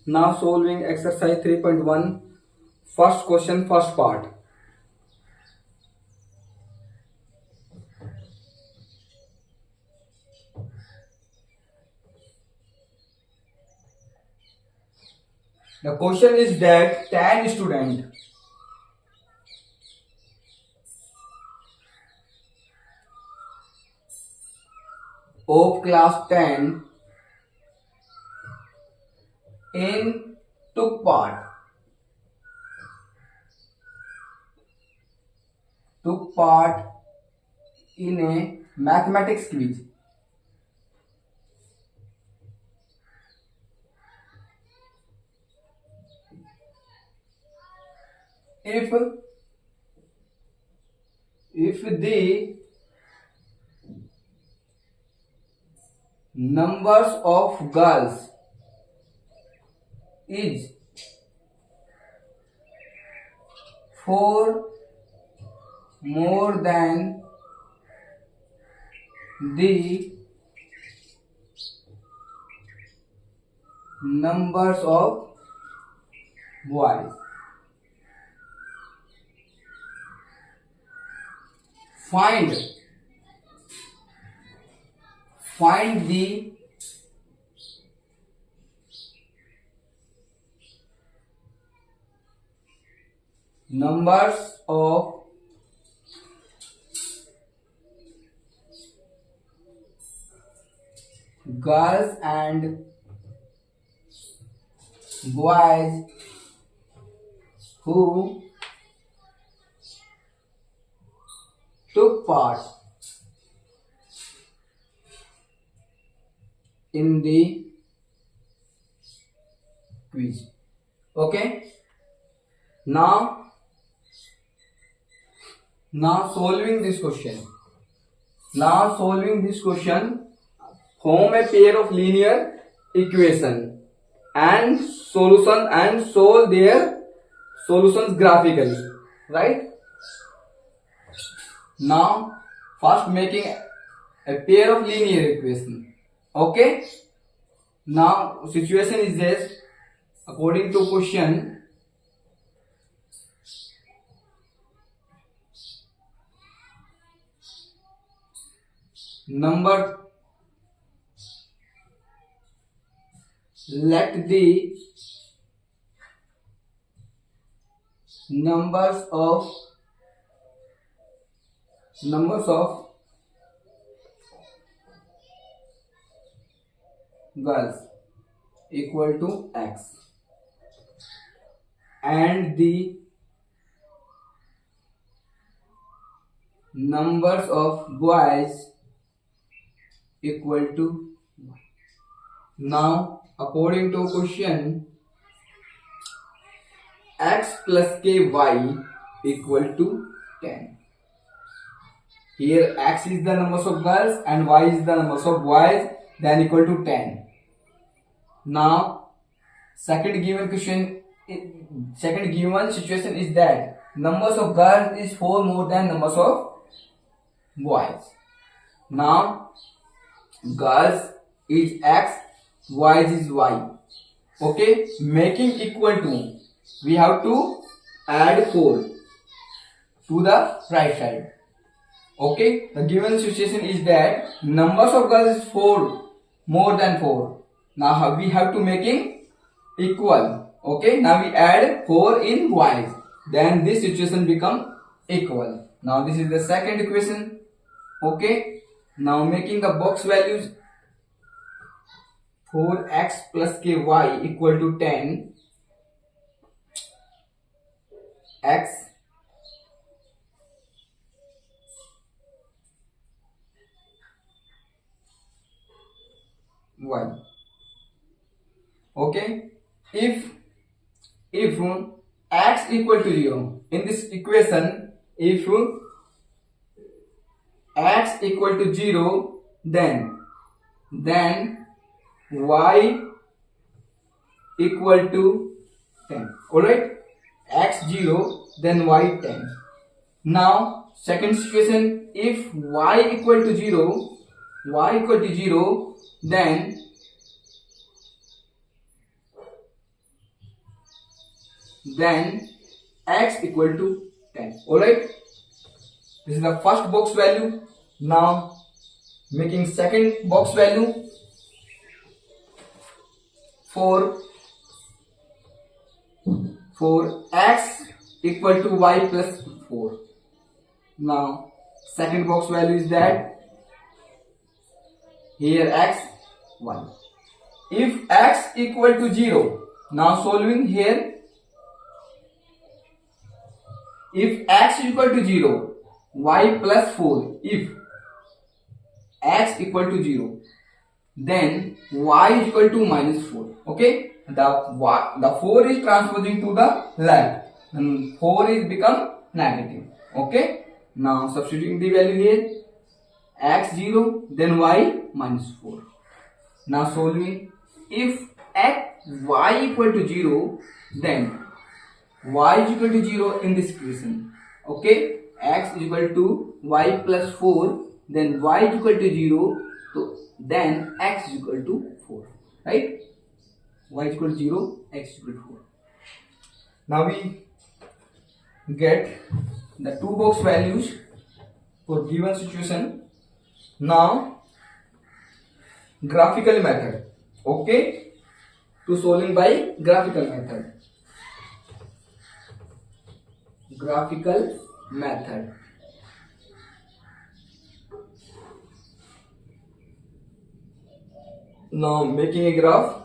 Now solving exercise 3.1, first question, first part. The question is that 10 students of class 10 in took part in a mathematics quiz. If the numbers of girls is 4 more than the numbers of boys, find the numbers of girls and boys who took part in the quiz. Okay, now solving this question. Form a pair of linear equation and solve their solutions graphically, right? Now first making a pair of linear equation. Okay, now situation is this. According to question, let the numbers of girls equal to x and the numbers of boys equal to y. Now according to question, x plus ky equal to 10. Here x is the numbers of girls and y is the numbers of boys, then equal to 10. Now second given situation is that numbers of girls is 4 more than numbers of boys. Now girls is x, boys is y. Okay, making equal to, we have to add 4 to the right side. Okay, the given situation is that numbers of girls is 4 more than 4. Now we have to making equal. Okay, now we add 4 in boys, then this situation become equal. Now this is the second equation. Okay, now making the box values, 4x plus ky equal to 10, x y. Okay, if x equal to 0 in this equation, if x equal to 0, then y equal to 10. Alright, x 0, then y 10. Now second situation, if y equal to 0, then then x equal to 10. Alright, this is the first box value. Now making second box value for x equal to y plus 4. Now second box value is that here x 1. If x equal to 0, now solving here, if x equal to 0, y plus 4, if x equal to 0, then y is equal to minus 4. Okay, the 4 is transposing to the left and 4 is become negative. Okay, now substituting the value here, x 0, then y minus 4. Now solving, if x y equal to 0, then y is equal to 0 in this equation. Okay, x is equal to y plus 4, then y is equal to 0, so then x is equal to 4, right? Y is equal to 0, x is equal to 4. Now we get the two box values for given situation. Now graphical method. Okay, to solving by graphical method. Graphical method. Now making a graph.